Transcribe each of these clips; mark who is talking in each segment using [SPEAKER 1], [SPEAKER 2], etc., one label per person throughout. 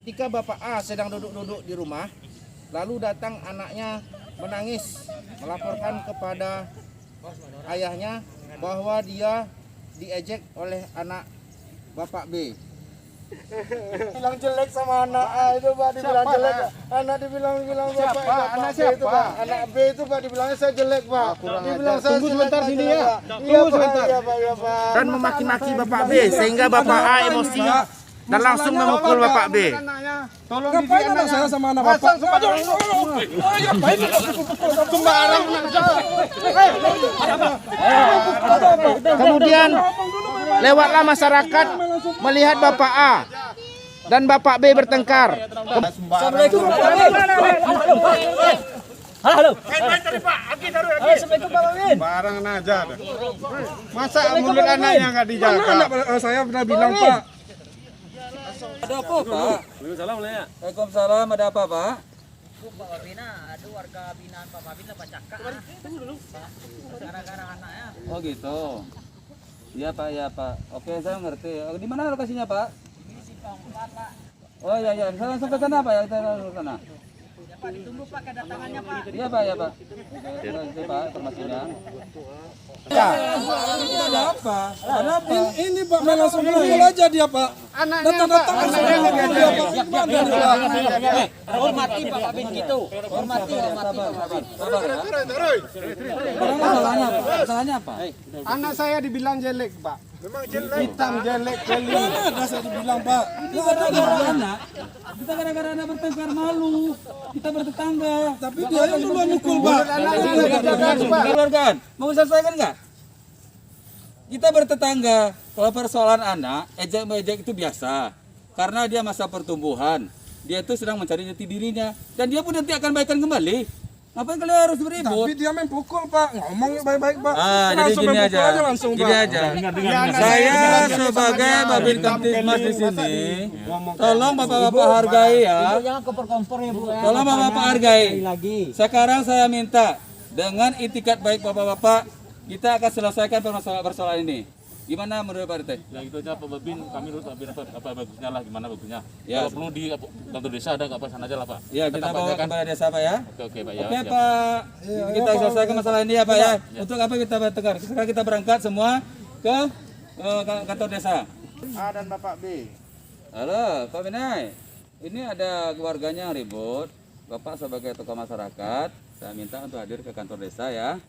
[SPEAKER 1] Ketika Bapak A sedang duduk-duduk di rumah, lalu datang anaknya menangis melaporkan kepada ayahnya bahwa dia diejek oleh anak Bapak B.
[SPEAKER 2] Bilang jelek sama anak A itu Pak, dibilang jelek. Anak dibilang Bapak
[SPEAKER 1] Anak
[SPEAKER 2] B itu Pak. Anak B itu Pak dibilangnya saya jelek Pak. Dibilang saya
[SPEAKER 1] Tunggu sebentar
[SPEAKER 2] jelek,
[SPEAKER 1] sini
[SPEAKER 2] jelek,
[SPEAKER 1] ya.
[SPEAKER 2] Pak.
[SPEAKER 1] Tunggu
[SPEAKER 2] Iya, Pak,
[SPEAKER 1] sebentar.
[SPEAKER 2] iya, Pak, iya, Pak.
[SPEAKER 1] Dan memaki-maki Bapak B sehingga Bapak A emosi dan langsung memukul Bapak B.
[SPEAKER 2] Tolong ngapain anak saya sama anak Bapak?
[SPEAKER 1] Kemudian lewatlah masyarakat melihat Bapak A dan Bapak B bertengkar.
[SPEAKER 3] Assalamualaikum. Halo. Assalamualaikum Pak Amin.
[SPEAKER 2] Barang aja. Masa mulut anaknya nggak dijaga? Anak saya pernah bilang Pak.
[SPEAKER 3] Ada apa Pak? Waalaikumsalam. Ada apa Pak?
[SPEAKER 4] Pak Babina, ada warga binaan Pak Babina Pak Caka. Tunggu dulu. Gara-gara anaknya.
[SPEAKER 3] Oh gitu. Iya Pak, ya Pak. Oke, saya ngerti. Di mana lokasinya Pak?
[SPEAKER 4] Ini simpang 4 Pak.
[SPEAKER 3] Oh iya iya, saya langsung ke sana Pak ya, kita langsung ke sana.
[SPEAKER 4] Ya Pak, ditunggu Pak kedatangannya Pak.
[SPEAKER 3] Iya Pak, ya Pak. Oke Pak, informasinya.
[SPEAKER 2] Ada apa? Ada apa? Ini Pak langsung pukul aja dia Pak. Datang-datang dia Pak.
[SPEAKER 4] Hormati Pak Babin gitu. Hormati Pak Babin.
[SPEAKER 3] Masalahnya apa? Masalahnya apa?
[SPEAKER 2] Anak saya dibilang jelek Pak. Memang jelek. Hitam jelek jelek. Ada saya dibilang Pak.
[SPEAKER 3] Kita gara-gara anak. Kita gara-gara anak bertengkar malu. Kita bertetangga.
[SPEAKER 2] Tapi dia yang duluan mukul Pak.
[SPEAKER 3] Keluargaan, mau selesaikan nggak? Kita bertetangga. Kalau persoalan anak, ejek-mejek itu biasa. Karena dia masa pertumbuhan. Dia itu sedang mencari jati dirinya. Dan dia pun nanti akan baikkan kembali. Ngapain kalian harus beribut?
[SPEAKER 2] Tapi dia main pukul Pak. Ngomong baik-baik Pak.
[SPEAKER 3] Jadi
[SPEAKER 2] Langsung
[SPEAKER 3] gini
[SPEAKER 2] main
[SPEAKER 3] aja.
[SPEAKER 2] pukul aja langsung Pak.
[SPEAKER 3] Gini aja. Saya sebagai Babin Kamtibmas di sini, tolong bapak-bapak hargai ya.
[SPEAKER 4] Jangan kompor-kompor ya Bu.
[SPEAKER 3] Tolong bapak-bapak hargai. Sekarang saya minta dengan itikat baik bapak-bapak, kita akan selesaikan persoalan ini. Gimana menurut Pak RT?
[SPEAKER 5] Ya itu aja Pak Babin, kami menurut Babin apa bagusnya lah, gimana bagusnya.
[SPEAKER 3] Ya.
[SPEAKER 5] Kalau perlu di kantor desa ada apa sana aja lah Pak.
[SPEAKER 3] Ya, kita bawa
[SPEAKER 5] kan.
[SPEAKER 3] kepada desa Pak ya.
[SPEAKER 5] Oke Pak ya.
[SPEAKER 3] Oke
[SPEAKER 5] siap.
[SPEAKER 3] Pak, kita selesaikan masalah ini ya Pak ya. Untuk apa kita bertengkar? Sekarang kita berangkat semua ke kantor desa.
[SPEAKER 1] A dan Bapak B.
[SPEAKER 3] Halo Pak Binay, ini ada keluarganya yang ribut. Bapak sebagai tokoh masyarakat, saya minta untuk hadir ke kantor desa ya.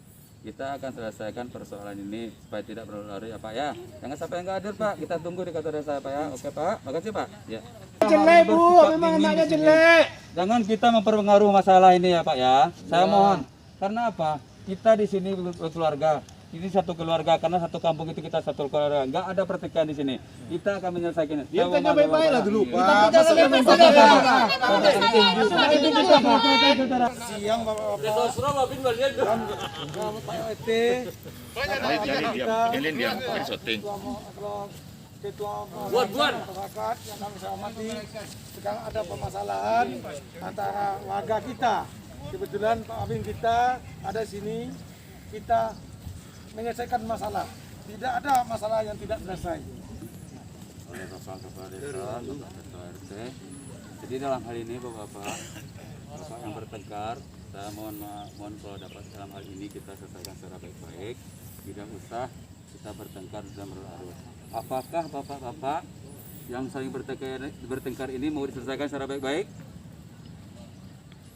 [SPEAKER 3] Kita akan selesaikan persoalan ini supaya tidak berlarut ya Pak ya. Jangan sampai nggak hadir Pak, kita tunggu di kantor desa Pak ya. Oke Pak, makasih Pak. Ya.
[SPEAKER 2] Jelek Bu, memang anaknya jelek.
[SPEAKER 3] Jangan kita mempengaruhi masalah ini ya Pak ya. Saya mohon. Karena apa? Kita di sini berkeluarga. Ini satu keluarga, karena satu kampung itu kita satu keluarga. Enggak ada pertikaian di sini. Kita akan menyelesaikannya. Dia tanya baik-baik lah dulu Pak.
[SPEAKER 2] Siang Bapak-bapak. Ketua masyarakat yang kami hormati, sekarang ada permasalahan antara warga kita. Kebetulan Pak Abin kita ada di sini, kita menyelesaikan masalah. Tidak ada masalah yang tidak selesai.
[SPEAKER 3] Oleh Bapak Kepala Desa, Bapak Ketua RT. Jadi dalam hal ini Bapak-bapak, Bapak yang bertengkar, saya mohon kalau dapat dalam hal ini kita selesaikan secara baik-baik. Tidak usah kita bertengkar dan berlarut. Apakah Bapak-bapak yang saling bertengkar ini mau diselesaikan secara baik-baik?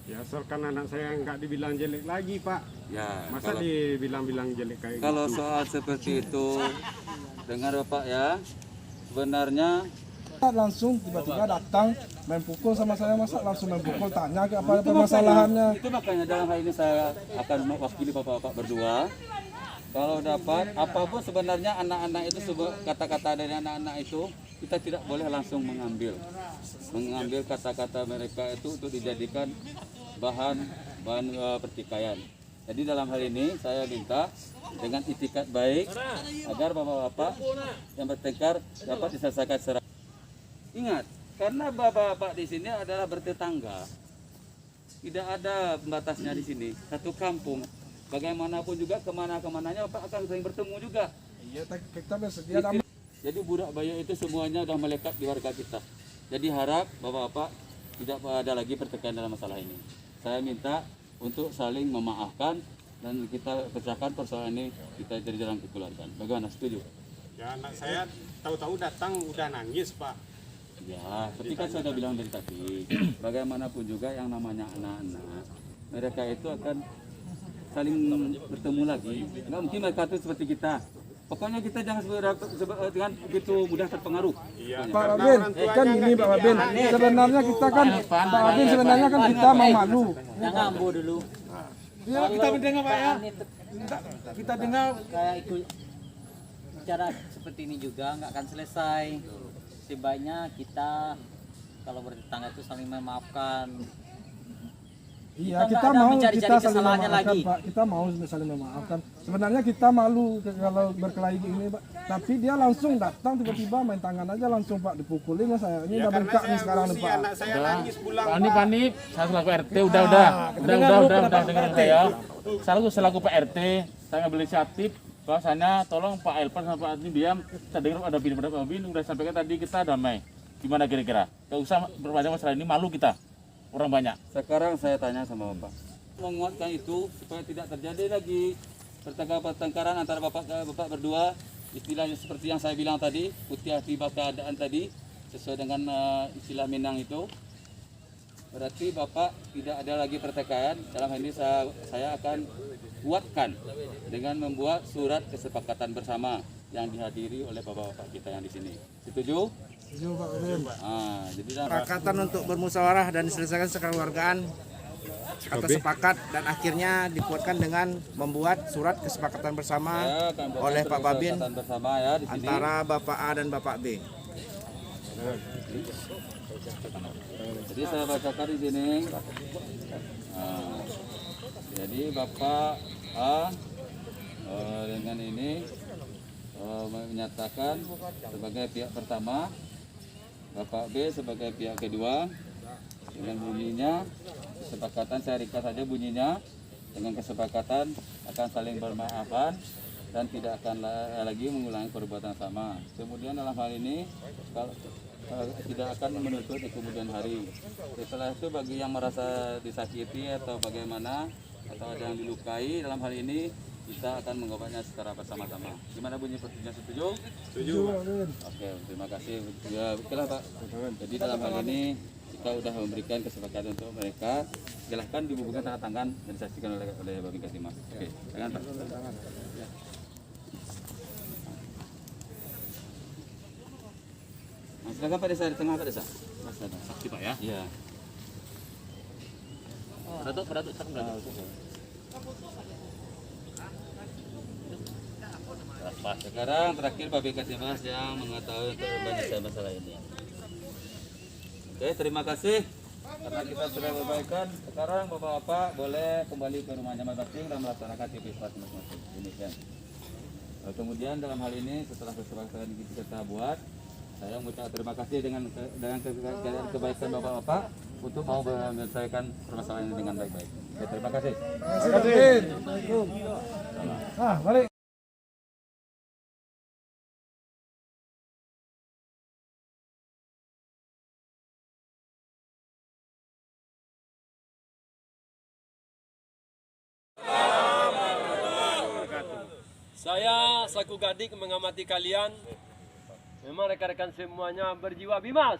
[SPEAKER 2] Ya, asalkan anak saya nggak dibilang jelek lagi Pak.
[SPEAKER 3] Ya.
[SPEAKER 2] Masa dibilang-bilang jelek kayak
[SPEAKER 3] Kalau
[SPEAKER 2] gitu?
[SPEAKER 3] soal seperti itu, dengar Bapak ya, sebenarnya
[SPEAKER 2] Langsung tiba-tiba datang main pukul sama saya, masa langsung main pukul, tanya ke apa permasalahannya.
[SPEAKER 3] itu makanya dalam hal ini saya akan mewakili Bapak-bapak berdua. Kalau dapat apapun sebenarnya anak-anak itu, kata-kata dari anak-anak itu kita tidak boleh langsung mengambil kata-kata mereka itu untuk dijadikan bahan pertikaian. Jadi dalam hal ini saya minta dengan itikat baik agar bapak-bapak yang bertengkar dapat diselesaikan secara. Ingat, karena bapak-bapak di sini adalah bertetangga, tidak ada batasnya di sini, satu kampung. Bagaimanapun juga kemana-kemananya bapak akan sering bertemu juga.
[SPEAKER 2] Iya, kita bersedia.
[SPEAKER 3] Jadi budak bayi itu semuanya sudah melekat di warga kita. Jadi harap bapak-bapak tidak ada lagi pertikaian dalam masalah ini. Saya minta untuk saling memaafkan dan kita pecahkan persoalan ini, kita dari dalam kekeluargaan. Bagaimana, setuju?
[SPEAKER 6] Ya, anak saya tahu-tahu datang udah nangis, Pak.
[SPEAKER 3] Ya, seperti kan saya sudah bilang dari tadi, bagaimanapun juga yang namanya anak-anak, mereka itu akan saling bertemu lagi. Nggak mungkin mereka itu seperti kita. Pokoknya kita jangan dengan begitu mudah terpengaruh.
[SPEAKER 6] Iya,
[SPEAKER 2] Pak Babin, kan gini Pak Babin, sebenarnya kita kan, Pak Babin sebenarnya kan kita mau malu.
[SPEAKER 4] Jangan ambo dulu.
[SPEAKER 2] Ya, kita mendengar Pak ya. Kita dengar.
[SPEAKER 4] Kayak ikut bicara seperti ini juga nggak akan selesai. Sebaiknya kita kalau bertetangga itu saling memaafkan.
[SPEAKER 2] Iya,
[SPEAKER 4] Kita
[SPEAKER 2] kita
[SPEAKER 4] nggak ada
[SPEAKER 2] mau
[SPEAKER 4] mencari-cari
[SPEAKER 2] kita saling
[SPEAKER 4] kesalahannya
[SPEAKER 2] memaafkan
[SPEAKER 4] lagi.
[SPEAKER 2] Pak. Kita mau saling memaafkan. Sebenarnya kita malu kalau berkelahi ini Pak. Tapi dia langsung datang tiba-tiba main tangan aja langsung Pak dipukulin ya saya. Ini udah bengkak nih sekarang nih Pak.
[SPEAKER 6] Anak saya nangis pulang.
[SPEAKER 5] Pani, saya selaku RT udah dengar saya. Selaku Pak RT, saya ngambil inisiatif bahwasanya tolong Pak Elpan sama Pak Adni diam. Saya dengar ada Pak Bin udah sampaikan tadi kita damai. Gimana kira-kira? Gak usah berpanjang masalah ini, malu kita. Orang banyak.
[SPEAKER 3] Sekarang saya tanya sama Bapak, menguatkan itu supaya tidak terjadi lagi pertengkaran antara bapak berdua, istilahnya seperti yang saya bilang tadi, putih hati keadaan tadi, sesuai dengan istilah Minang itu. Berarti Bapak tidak ada lagi pertikaian. Dalam hal ini saya akan kuatkan dengan membuat surat kesepakatan bersama yang dihadiri oleh bapak-bapak kita yang di sini. Setuju?
[SPEAKER 2] Setuju Pak Babin.
[SPEAKER 3] Jadi
[SPEAKER 1] Kesepakatan untuk bermusyawarah dan diselesaikan sekeluargaan kata sepakat dan akhirnya dibuatkan dengan membuat surat kesepakatan bersama
[SPEAKER 3] saya akan buat
[SPEAKER 1] oleh Pak Babin
[SPEAKER 3] kesepakatan bersama ya di sini.
[SPEAKER 1] antara Bapak A dan Bapak B.
[SPEAKER 3] Jadi saya bacakan di sini. Nah, jadi Bapak A dengan ini menyatakan sebagai pihak pertama, Bapak B sebagai pihak kedua, dengan bunyinya kesepakatan, saya ringkas saja bunyinya, dengan kesepakatan akan saling bermaafan dan tidak akan lagi mengulangi perbuatan sama. Kemudian dalam hal ini kalau tidak akan menuntut di kemudian hari. Setelah itu bagi yang merasa disakiti atau bagaimana atau ada yang dilukai dalam hal ini, kita akan mengobatnya secara bersama-sama. Gimana bunyi persetujuan? Setuju?
[SPEAKER 6] Setuju.
[SPEAKER 3] Oke, terima kasih. Ya, oke lah Pak. Jadi dalam hal ini kita sudah memberikan kesepakatan untuk mereka. Silahkan dibubuhkan tanda tangan dan disaksikan oleh Babin Kasimas. Oke, tangan Pak. Nah, silakan Pak Desa, di tengah Pak Desa.
[SPEAKER 5] Saksi Pak ya.
[SPEAKER 3] Iya.
[SPEAKER 5] Beratuk,
[SPEAKER 3] Sekarang terakhir Babin Kasimas yang mengetahui untuk menyelesaikan masalah ini. Oke, terima kasih. Karena kita sudah berbaikan, sekarang Bapak-bapak boleh kembali ke rumahnya masing-masing dan melaksanakan aktivitas masing-masing. Demikian. Kemudian dalam hal ini setelah kesepakatan kita buat, saya mengucapkan terima kasih dengan kebaikan Bapak-bapak untuk mau menyelesaikan permasalahan ini dengan baik-baik. Oke, terima kasih.
[SPEAKER 2] Terima kasih. Balik.
[SPEAKER 7] Saya selaku Gadik mengamati kalian. Memang rekan-rekan semuanya berjiwa bimas.